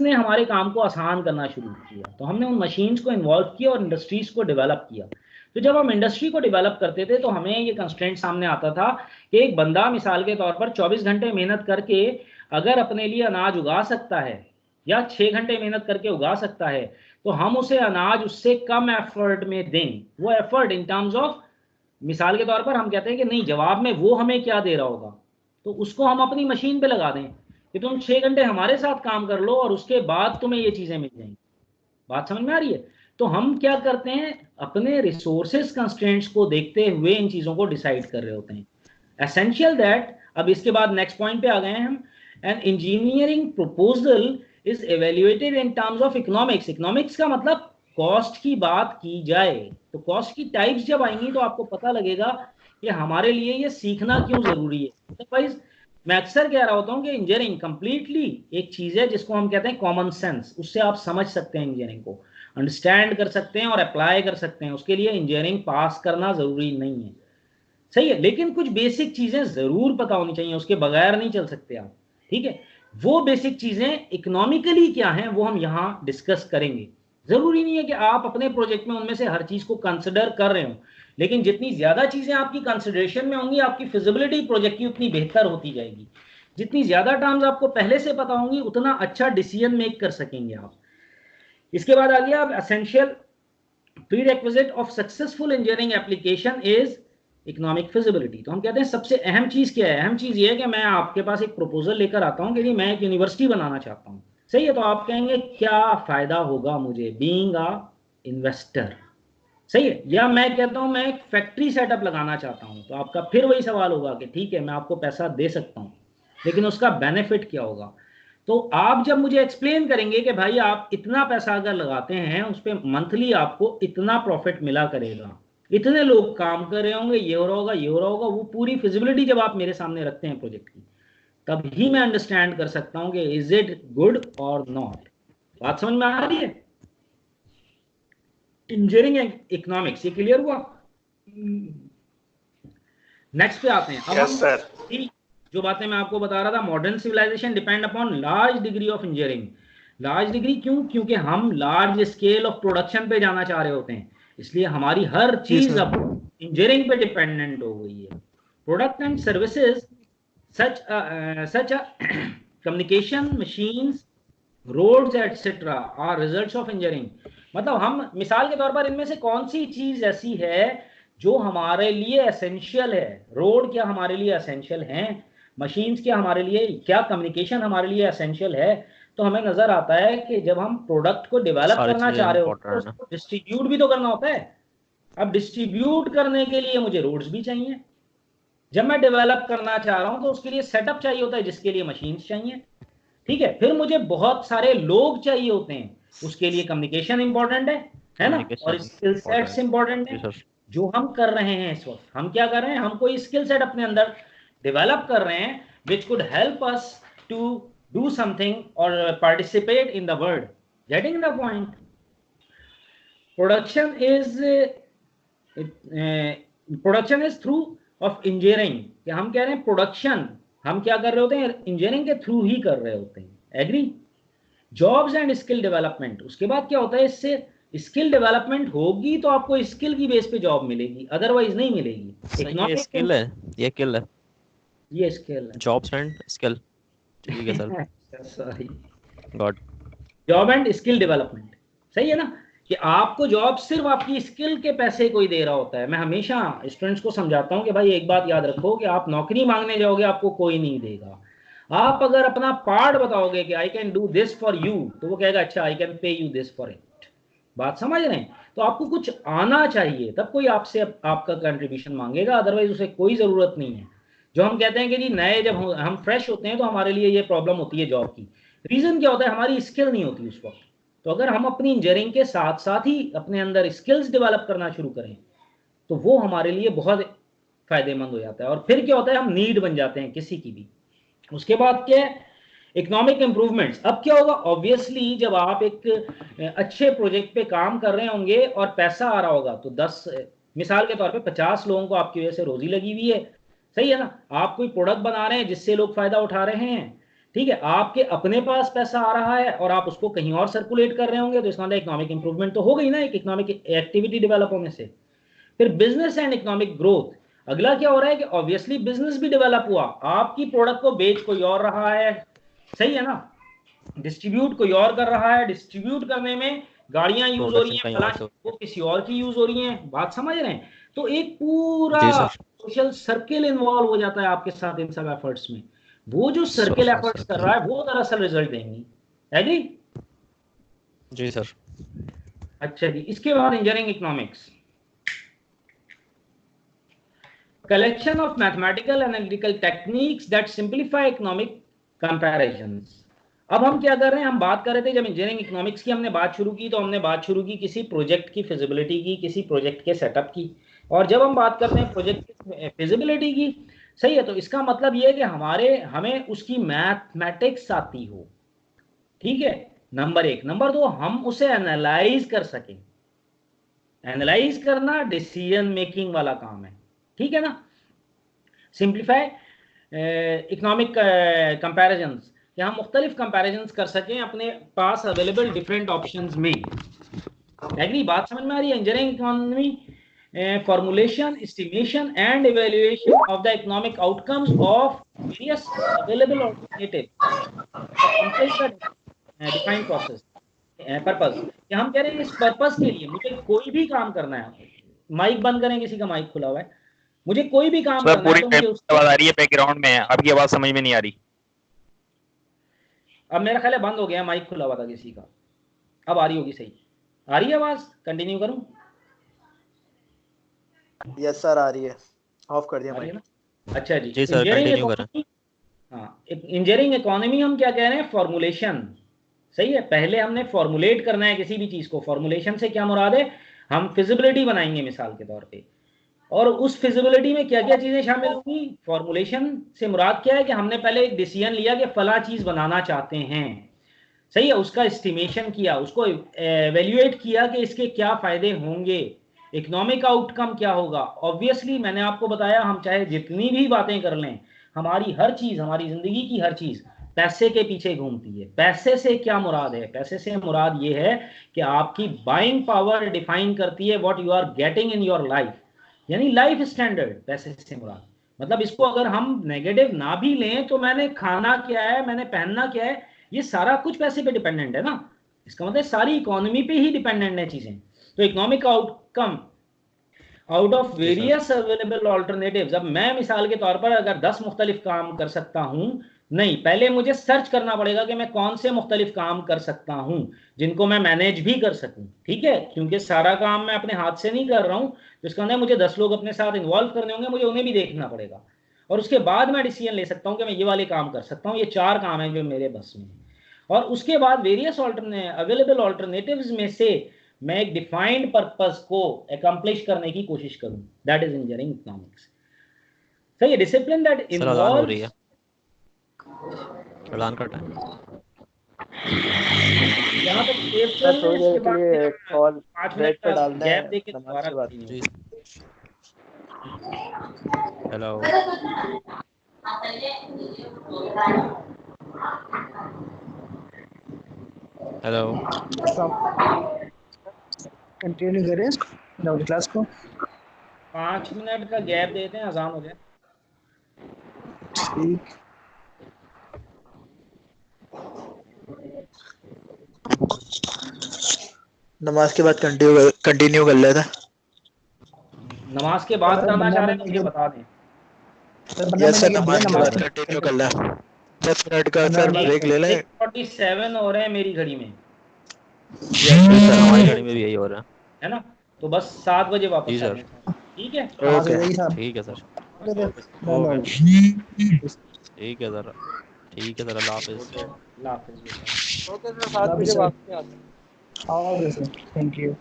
ने हमारे काम को आसान करना शुरू किया, तो हमने उन मशीन्स को इन्वॉल्व किया और इंडस्ट्रीज को डेवलप किया। तो जब हम इंडस्ट्री को डेवलप करते थे तो हमें ये कंस्ट्रेंट सामने आता था कि एक बंदा मिसाल के तौर पर 24 घंटे मेहनत करके अगर अपने लिए अनाज उगा सकता है या 6 घंटे मेहनत करके उगा सकता है, तो हम उसे अनाज उससे कम एफर्ट में दें। वो एफर्ट इन टर्म्स ऑफ, मिसाल के तौर पर हम कहते हैं कि नहीं, जवाब में वो हमें क्या दे रहा होगा, तो उसको हम अपनी मशीन पे लगा दें कि तुम 6 घंटे हमारे साथ काम कर लो और उसके बाद तुम्हें ये चीजें मिल जाएंगी। बात समझ में आ रही है? तो हम क्या करते हैं, अपने रिसोर्सेज कंस्ट्रेंट्स को देखते हुए इन चीजों को डिसाइड कर रहे होते हैं। एसेंशियल दैट, अब इसके बाद नेक्स्ट पॉइंट पे आ गए हैं हम। An engineering proposal is evaluated in terms of economics. Economics का मतलब कॉस्ट की बात की जाए, तो कॉस्ट की टाइप्स जब आएंगी तो आपको पता लगेगा कि हमारे लिए ये सीखना क्यों जरूरी है। अदरवाइज मैं अक्सर कह रहा होता हूँ कि इंजीनियरिंग कंप्लीटली एक चीज है जिसको हम कहते हैं कॉमन सेंस। उससे आप समझ सकते हैं, इंजीनियरिंग को अंडरस्टैंड कर सकते हैं और अप्लाई कर सकते हैं। उसके लिए इंजीनियरिंग पास करना जरूरी नहीं है, सही है, लेकिन कुछ बेसिक चीजें जरूर पता होनी चाहिए, उसके बगैर नहीं चल सकते आप, ठीक है। वो बेसिक चीजें इकोनॉमिकली क्या हैं वो हम यहाँ डिस्कस करेंगे। जरूरी नहीं है कि आप अपने प्रोजेक्ट में उनमें से हर चीज को कंसिडर कर रहे हो, लेकिन जितनी ज्यादा चीजें आपकी कंसिडरेशन में होंगी, आपकी फिजिबिलिटी प्रोजेक्ट की उतनी बेहतर होती जाएगी। जितनी ज्यादा टर्म्स आपको पहले से पता होंगी, उतना अच्छा डिसीजन मेक कर सकेंगे आप। इसके बाद आ गया अब essential prerequisite of successful engineering application is economic feasibility. तो हम कहते हैं सबसे अहम चीज क्या है? अहम चीज ये है कि मैं आपके पास एक प्रपोजल लेकर आता हूं कि जी मैं एक यूनिवर्सिटी बनाना चाहता हूं, सही है। तो आप कहेंगे क्या फायदा होगा मुझे बीइंग अ इन्वेस्टर, सही है। या मैं कहता हूं मैं एक फैक्ट्री सेटअप लगाना चाहता हूं, तो आपका फिर वही सवाल होगा कि ठीक है मैं आपको पैसा दे सकता हूं, लेकिन उसका बेनिफिट क्या होगा? तो आप जब मुझे एक्सप्लेन करेंगे कि भाई आप इतना पैसा अगर लगाते हैं उस पर मंथली आपको इतना प्रॉफिट मिला करेगा, इतने लोग काम कर रहे होंगे, ये हो रहा होगा, ये हो रहा होगा, वो पूरी फिजिबिलिटी जब आप मेरे सामने रखते हैं प्रोजेक्ट की, तब ही मैं अंडरस्टैंड कर सकता हूं कि इज इट गुड और नॉट। बात समझ में आ रही है? इंजीनियरिंग इकोनॉमिक्स, ये क्लियर हुआ? नेक्स्ट पे आते हैं। अब यस सर। जो बातें मैं आपको बता रहा था, modern civilization depend upon large degree of engineering. Large degree क्यों? क्योंकि हम लार्ज स्केल ऑफ प्रोडक्शन पे जाना चाह रहे होते हैं, इसलिए हमारी हर चीज अब इंजीनियरिंग पे डिपेंडेंट हो गई है। Product and services such communication machines roads etcetera are results of engineering. मतलब हम मिसाल के तौर पर इनमें से कौन सी चीज ऐसी है जो हमारे लिए एसेंशियल है? रोड क्या हमारे लिए एसेंशियल हैं? मशीन्स क्या हमारे लिए, क्या कम्युनिकेशन हमारे लिए एसेंशियल है? तो हमें नजर आता है कि जब हम प्रोडक्ट को डेवलप करना चाह रहे होते हैं तो उसको डिस्ट्रीब्यूट भी तो करना होता है। अब डिस्ट्रीब्यूट करने के लिए मुझे रोड्स भी चाहिए। जब मैं डेवलप करना चाह रहा हूं तो उसके लिए सेटअप चाहिए होता है, जिसके लिए मशीन्स चाहिए, ठीक है। फिर मुझे बहुत सारे लोग चाहिए होते हैं, उसके लिए कम्युनिकेशन इंपॉर्टेंट है ना, और स्किल सेट्स इंपॉर्टेंट है। जो हम कर रहे हैं इस वक्त, हम क्या कर रहे हैं, हम कोई स्किल सेट अपने अंदर डेवलप कर रहे हैं which could help us to do something और participate in the world. Getting the point? Production is through of engineering. कि हम कह रहे हैं प्रोडक्शन हम क्या कर रहे होते हैं, इंजीनियरिंग के थ्रू ही कर रहे होते हैं। Agree? Jobs and skill development, उसके बाद क्या होता है, इससे स्किल डेवलपमेंट होगी तो आपको स्किल की बेस पे जॉब मिलेगी, अदरवाइज नहीं मिलेगी। ये स्किल है, ये स्किल है, ये स्किल है। जॉब्स एंड स्किल, ठीक है sir. Sorry, God. Job and skill development, सही है ना, कि आपको जॉब सिर्फ आपकी स्किल के पैसे कोई दे रहा होता है। मैं हमेशा स्टूडेंट्स को समझाता हूं कि भाई एक बात याद रखो कि आप नौकरी मांगने जाओगे आपको कोई नहीं देगा। आप अगर अपना पार्ट बताओगे कि I can do this for you, तो वो कहेगा अच्छा I can pay you this for it. बात समझ रहे हैं? तो आपको कुछ आना चाहिए तब कोई आपसे आपका कंट्रीब्यूशन मांगेगा, अदरवाइज उसे कोई जरूरत नहीं है। जो हम कहते हैं कि जी नए जब हम फ्रेश होते हैं तो हमारे लिए ये प्रॉब्लम होती है जॉब की। रीजन क्या होता है, हमारी स्किल नहीं होती उस वक्त। तो अगर हम अपनी इंजीनियरिंग के साथ साथ ही अपने अंदर स्किल्स डेवलप करना शुरू करें तो वो हमारे लिए बहुत फायदेमंद हो जाता है, और फिर क्या होता है, हम नीड बन जाते हैं किसी की भी। उसके बाद क्या है, इकोनॉमिक इंप्रूवमेंट्स। अब क्या होगा, ऑब्वियसली जब आप एक अच्छे प्रोजेक्ट पे काम कर रहे होंगे और पैसा आ रहा होगा, तो 10 मिसाल के तौर पे 50 लोगों को आपकी वजह से रोजी लगी हुई है, सही है ना। आप कोई प्रोडक्ट बना रहे हैं जिससे लोग फायदा उठा रहे हैं, ठीक है, आपके अपने पास पैसा आ रहा है और आप उसको कहीं और सर्कुलेट कर रहे होंगे, तो इसका मतलब इकोनॉमिक इंप्रूवमेंट तो हो गई ना, एक इकोनॉमिक एक्टिविटी डेवलप होने से। फिर बिजनेस एंड इकोनॉमिक ग्रोथ, अगला क्या हो रहा है कि ऑब्वियसली बिजनेस भी डेवलप हुआ, आपकी प्रोडक्ट को बेच कोई और रहा है, सही है ना, डिस्ट्रीब्यूट कोई और कर रहा है, डिस्ट्रीब्यूट करने में गाड़ियां यूज हो रही प्रोडक्शन हैं, कहीं और से फलां वो किसी और की यूज हो रही हैं, बात समझ रहे हैं। तो एक पूरा जी सर। सोशल सर्किल इन्वॉल्व हो जाता है आपके साथ इन सब एफर्ट्स में। वो जो सर्किल सोशल एफर्ट्स कर सर्कल। रहा है वो दरअसल रिजल्ट देंगी। एग्री? जी सर। अच्छा जी, इसके बाद engineering economics, collection of mathematical analytical techniques that simplify economic comparisons। अब हम क्या कर रहे हैं, हम बात कर रहे थे जब इंजीनियरिंग इकोनॉमिक्स की हमने बात शुरू की, तो हमने बात शुरू की किसी प्रोजेक्ट की फिजिबिलिटी की, किसी प्रोजेक्ट के सेटअप की। और जब हम बात करते हैं प्रोजेक्ट की फिजिबिलिटी की, सही है, तो इसका मतलब ये है कि हमें उसकी मैथमेटिक्स आती हो, ठीक है, नंबर एक। नंबर दो, हम उसे एनालाइज कर सकें। एनालाइज करना डिसीजन मेकिंग वाला काम है, ठीक है ना। सिंप्लीफाई इकोनॉमिक कंपैरिजंस, कि हम मुख्तलिफ कंपैरिजंस कर सकें अपने पास अवेलेबल डिफरेंट ऑप्शंस में। एग्री? बात समझ में आ रही है? Engineering economy formulation, estimation and evaluation of the economic outcomes of various available alternatives to accomplish the defined process purpose। कि हम कह रहे हैं इस पर्पस के लिए मुझे कोई भी काम करना है, माइक बंद करें, किसी का माइक खुला हुआ है, मुझे कोई भी काम सर करना है पूरी तो मुझे उसके, आवाज आ रही है बैकग्राउंड में, आपकी आवाज समझ में नहीं आ रही। अब मेरा ख्याल है बंद हो गया, माइक खुला हुआ था किसी का, अब आ रही होगी, सही आ रही है आवाज? कंटिन्यू करूं? यस सर, आ रही है, ऑफ कर दिया माइक। अच्छा जी, जी सर, कंटिन्यू करें। हाँ, इंजीनियरिंग इकोनॉमी हम क्या कह रहे हैं, फॉर्मुलेशन, सही है। पहले हमने फॉर्मुलेट करना है किसी भी चीज को। फॉर्मुलेशन से क्या मुराद है, हम फिजिबिलिटी बनाएंगे मिसाल के तौर पे, और उस फिजिबिलिटी में क्या क्या चीजें शामिल होंगी। फॉर्मुलेशन से मुराद क्या है कि हमने पहले एक डिसीजन लिया कि फला चीज बनाना चाहते हैं, सही है, उसका एस्टिमेशन किया, उसको एवेल्युएट किया कि इसके क्या फायदे होंगे, इकोनॉमिक आउटकम क्या होगा। ऑब्वियसली मैंने आपको बताया, हम चाहे जितनी भी बातें कर लें, हमारी हर चीज, हमारी जिंदगी की हर चीज पैसे के पीछे घूमती है। पैसे से क्या मुराद है? पैसे से मुराद ये है कि आपकी बाइंग पावर डिफाइन करती है what you are getting in your life, यानी लाइफ स्टैंडर्ड पैसे से मुराद। मतलब इसको अगर हम नेगेटिव ना भी लें तो मैंने खाना क्या है, मैंने पहनना क्या है, ये सारा कुछ पैसे पे डिपेंडेंट है ना। इसका मतलब सारी इकोनॉमी पे ही डिपेंडेंट है चीजें। तो economic outcome out of various available alternatives. अब मैं मिसाल के तौर पर अगर 10 मुख्तलिफ काम कर सकता हूं, नहीं, पहले मुझे सर्च करना पड़ेगा कि मैं कौन से मुख्तलिफ काम कर सकता हूं जिनको मैं मैनेज भी कर सकूं, ठीक है, क्योंकि सारा काम मैं अपने हाथ से नहीं कर रहा हूं, तो इसका मतलब मुझे 10 लोग अपने साथ इन्वॉल्व करने होंगे, मुझे उन्हें भी देखना पड़ेगा, और उसके बाद मैं डिसीजन ले सकता हूं कि मैं ये वाले काम कर सकता हूं। ये 4 काम हैं जो मेरे बस में है। और उसके बाद वेरियस अवेलेबल ऑल्टरनेटिव्स में से मैं एक डिफाइंड पर्पस को अकम्प्लिश करने की कोशिश करूं, दैट इज इंजीनियरिंग इकोनॉमिक्स। सही है, डिसिप्लिन दैट सर अजान हो रही इन्वॉल्व्स, है, अजान का टाइम। जहां तक सेफ सर चल रहे थोड़ी हैं, देर इसके के बाद लिए कॉल 5 मिनट ब्रेक पे का डाल दें, गैप देके नमाज दोबारा के बाद। जी। कंटिन्यू। हेलो। हेलो। कंटिन्यू करें डाउट क्लास को। 5 मिनट का गैप देते हैं, अजान हो जाए। ठीक, नमाज के बाद कंटिन्यू कर लेते हैं। नमाज के बाद करना चाह रहे हैं तो मुझे बता दें। यस सर, नमाज के बाद कंटिन्यू कर लें। 10 मिनट का सर ब्रेक ले लें। 6:47 हो रहे हैं मेरी घड़ी में, जी सर, हमारी गाड़ी में भी यही हो रहा है ना, तो बस 7 बजे है। जी वापस आ सर। जाए, ठीक है। ओके, ठीक है सर। ठीक है सर। ठीक है सर, अल्लाह हाफिज़। अल्लाह हाफिज़। ओके सर, 7 बजे वापस आ जाओ। Okay sir, thank you.